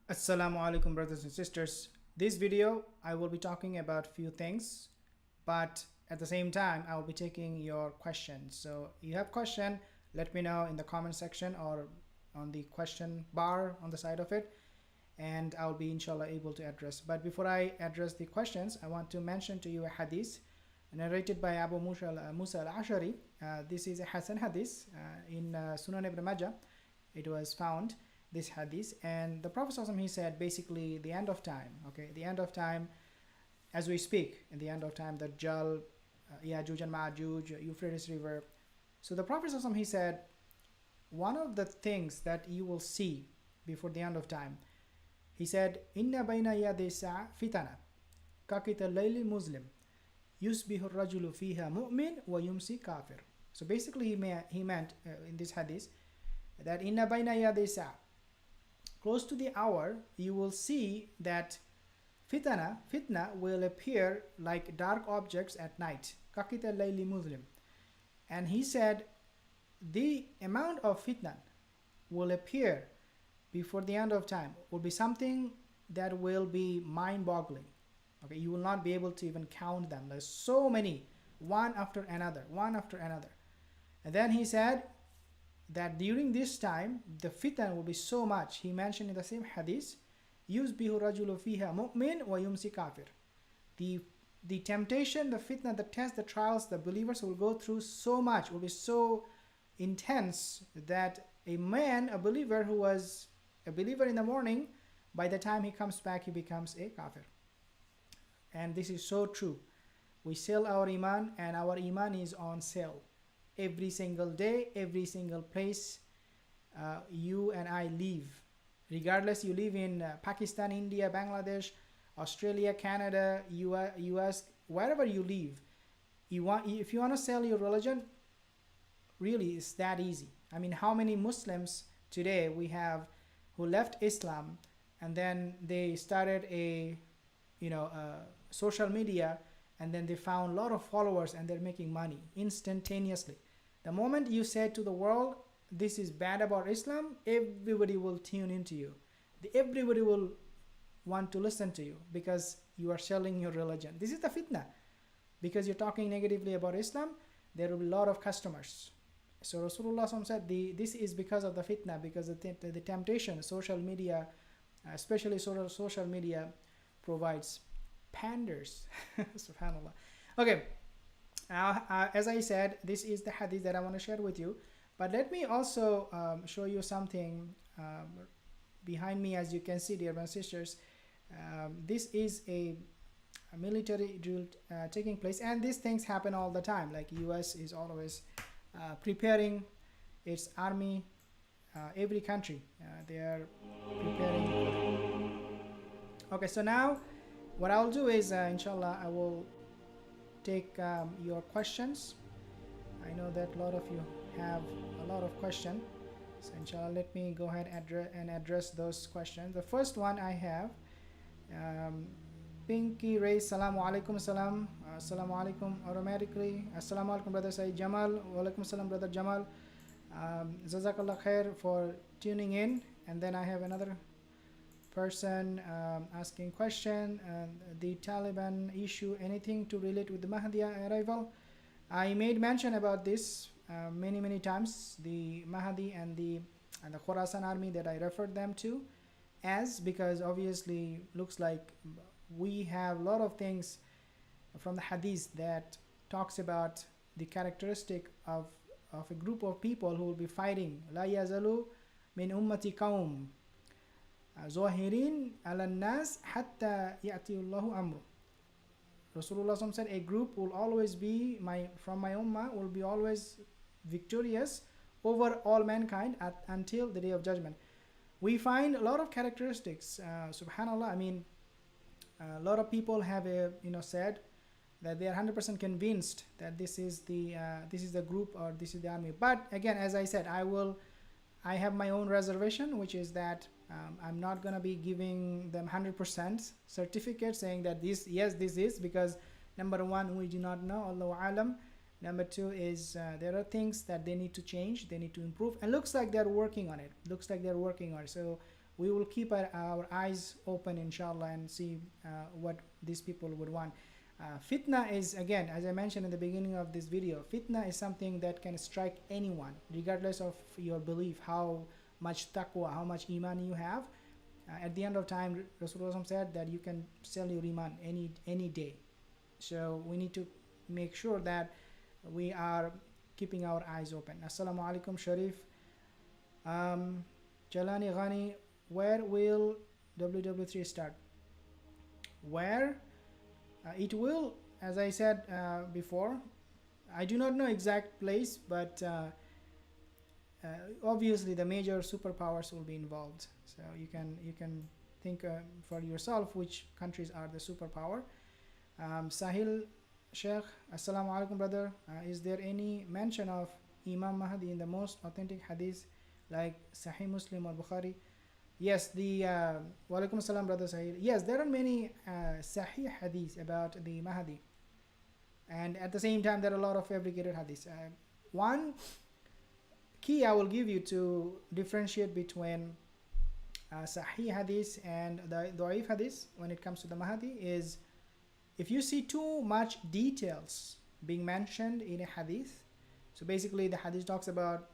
Assalamu alaikum, brothers and sisters. This video I will be talking about few things, but at the same time I will be taking your questions. So you have question, let me know in the comment section or on the question bar on the side of it, and I'll be inshallah able to address. But before I address the questions, I want to mention to you a hadith narrated by Abu Musa al-Ashari. This is a Hasan hadith in Sunan ibn Majah. It was found, this hadith, and the Prophet ﷺ, he said basically the end of time, okay, the end of time as we speak, in the end of time, the Dajjal, Yajuj and Majuj, Euphrates River. So the Prophet ﷺ, he said one of the things that you will see before the end of time, he said, Inna bayna yadi sa'a fitana kakita layli muslim yusbihu rajulu fiha mu'min wa yumsi kafir. So basically he meant in this hadith that inna bayna yadi sa'a, close to the hour, you will see that fitna will appear like dark objects at night. Kakita layli muslim. And he said the amount of fitna will appear before the end of time will be something that will be mind-boggling. Okay, you will not be able to even count them. There's so many, one after another, one after another. And then he said that during this time the fitna will be so much. He mentioned in the same hadith, yusbihu rajulu fiha mu'min wa yumsi kafir. The temptation, the fitna, the test, the trials the believers will go through so much, will be so intense that a man, a believer who was a believer in the morning, by the time he comes back he becomes a kafir. And this is so true. We sell our iman, and our iman is on sale every single day, every single place you and I live. Regardless you live in Pakistan, India, Bangladesh, Australia, Canada, US, wherever you live, if you want to sell your religion, really it's that easy. I mean, how many Muslims today we have who left Islam and then they started a social media, and then they found a lot of followers and they're making money instantaneously. The moment you say to the world this is bad about Islam, everybody will tune into you. Everybody will want to listen to you because you are selling your religion. This is the fitna. Because you're talking negatively about Islam, there will be a lot of customers. So Rasulullah said this is because of the fitna, because the temptation, social media, especially social media provides panders. Subhanallah. Okay, as I said, this is the hadith that I want to share with you, but let me also show you something behind me. As you can see, dear brothers and sisters, this is a military drill taking place, and these things happen all the time. Like US is always preparing its army, every country they are preparing. Okay, so now what I'll do is inshallah I will take your questions. I know that a lot of you have a lot of questions, so inshallah let me go ahead and address those questions. The first one I have, Pinky Ray, Assalamu alaikum, salam, Assalamu alaikum automatically, Assalamu alaikum brother Syed Jamal, wa alaikum salam brother Jamal, Jazakallah khair for tuning in. And then I have another person asking question, the Taliban issue, anything to relate with the Mahdi arrival? I made mention about this many times, the Mahdi and the Khorasan army that I referred them to, as because obviously looks like we have a lot of things from the hadith that talks about the characteristic of a group of people who will be fighting. La yazalu min ummati qaum Zohirin ala nas hatta ya'tiyullahu amru. Rasulullah said a group will always be from my ummah, will be always victorious over all mankind until the day of judgment. We find a lot of characteristics, subhanallah. I mean, a lot of people have said that they are 100% convinced that this is the group or this is the army. But again, as I said, I have my own reservation, which is that I'm not going to be giving them 100% certificate saying that this is, because number one, we do not know, Allahu alam. Number two is there are things that they need to change, they need to improve, and looks like they're working on it. So we will keep our eyes open, inshallah, and see what these people would want. Fitna is, again, as I mentioned in the beginning of this video, fitna is something that can strike anyone, regardless of your belief, how much taqwa, how much iman you have. At the end of time, Rasulullah said that you can sell your iman any day. So we need to make sure that we are keeping our eyes open. Assalamu alaikum, Sharif. Jalani Ghani, where will WW3 start? Where? It will, as I said before, I do not know exact place, but obviously the major superpowers will be involved. So you can think for yourself which countries are the superpower. Sahil Sheikh, Assalamu alaikum, brother. Is there any mention of Imam Mahdi in the most authentic hadith like Sahih Muslim or Bukhari? Yes, the wa alaikum assalam, brother Sahil. Yes, there are many Sahih hadiths about the Mahdi, and at the same time there are a lot of fabricated hadiths. One key I will give you to differentiate between Sahih hadith and the Da'if hadith when it comes to the Mahdi is, if you see too much details being mentioned in a hadith, so basically the hadith talks about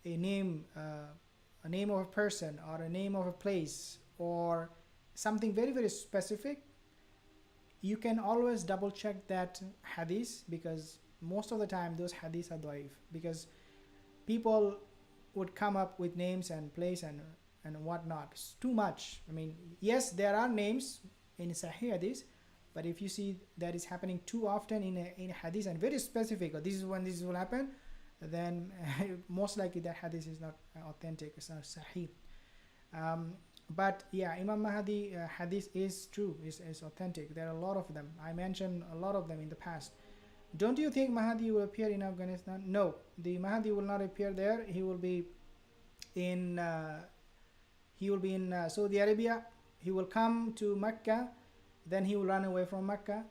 a name of a person or a name of a place or something very, very specific, you can always double check that hadith, because most of the time those hadiths are da'if, because people would come up with names and place and whatnot. It's too much. I mean, yes, there are names in Sahih hadith, but if you see that is happening too often in a hadith and very specific, or this is when this will happen, then most likely that hadith is not authentic, it's not Sahih. But yeah, Imam Mahdi hadith is true, is authentic. There are a lot of them. I mentioned a lot of them in the past. Don't you think Mahdi will appear in Afghanistan? No, the Mahdi will not appear there. He will be in Saudi Arabia. He will come to Mecca, then he will run away from Mecca.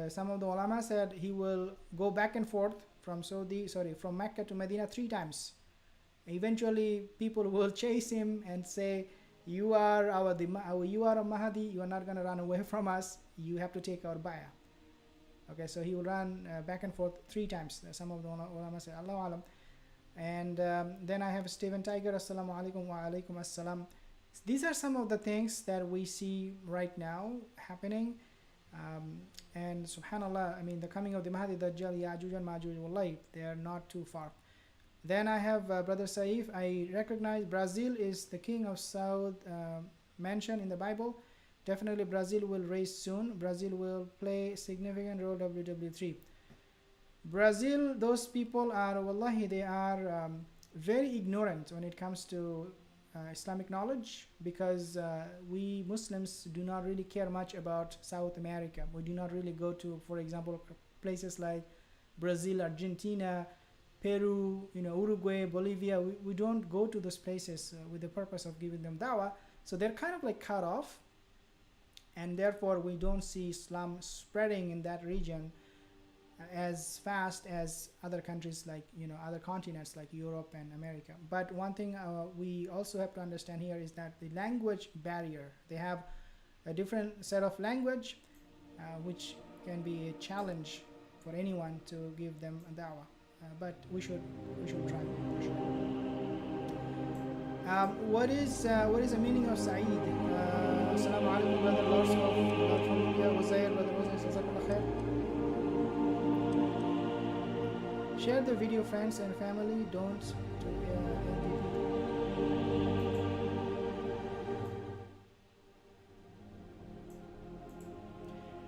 Some of the ulama said he will go back and forth from Mecca to Medina 3 times. Eventually people will chase him and say, you are a Mahdi, you are not going to run away from us, you have to take our bay'ah. Okay, so he will run back and forth 3 times. Some of the ulama say, Allahu alam. And then I have Stephen Tiger, Assalamu alaikum wa alaikum assalam. These are some of the things that we see right now happening. And subhanallah, I mean, the coming of the Mahdi, Dajjal, Ya'juj and Ma'juj, wallahi, they are not too far. Then I have Brother Saif. I recognize Brazil is the king of South mentioned in the Bible. Definitely Brazil will raise soon. Brazil will play a significant role WW3. Brazil, those people are, wallahi, they are very ignorant when it comes to Islamic knowledge, because we Muslims do not really care much about South America. We do not really go to, for example, places like Brazil, Argentina, Peru, Uruguay, Bolivia. We don't go to those places with the purpose of giving them dawah. So they're kind of like cut off, and therefore we don't see Islam spreading in that region as fast as other countries, like other continents like Europe and America. But one thing we also have to understand here is that the language barrier, they have a different set of language which can be a challenge for anyone to give them a dawah, but we should try for sure. What is the meaning of Sa'id? Assalamu alaikum, brother Lars from India, Uzair, brother Uzair, jazakallah khair. Share the video, friends and family. Don't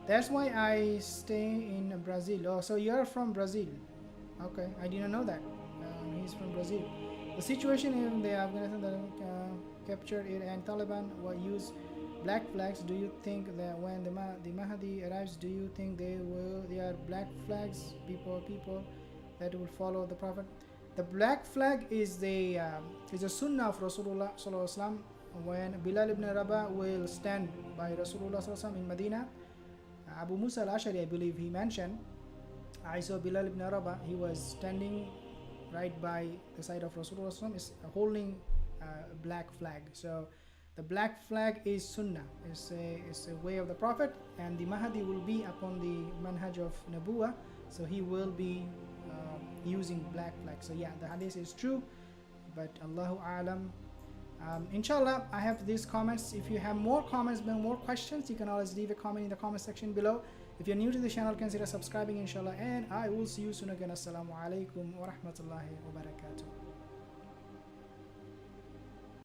That's why I stay in Brazil. Oh, so you're from Brazil? Okay, I didn't know that. He's from Brazil. The situation in the Afghanistan that captured it and Taliban will use black flags. Do you think that when the Mahdi arrives, do you think they are black flags, people that will follow the Prophet? The black flag is a sunnah of Rasulullah sallallahu alaihi wasallam. When Bilal ibn Rabah will stand by Rasulullah sallallahu alaihi wasallam in Medina, Abu Musa al-Ashari, I believe, he mentioned, I saw Bilal ibn Rabah, he was standing right by the side of Rasulullah sallallahu alaihi wasallam, is holding a black flag. So The black flag is Sunnah, it's a way of the Prophet, and the Mahdi will be upon the manhaj of Nabuwa, so he will be using black flag. So yeah, the hadith is true, but Allahu A'lam. Inshallah, I have these comments. If you have more comments, more questions, you can always leave a comment in the comment section below. If you're new to the channel, consider subscribing, inshallah, and I will see you soon again. Assalamu alaikum wa rahmatullahi wa barakatuh.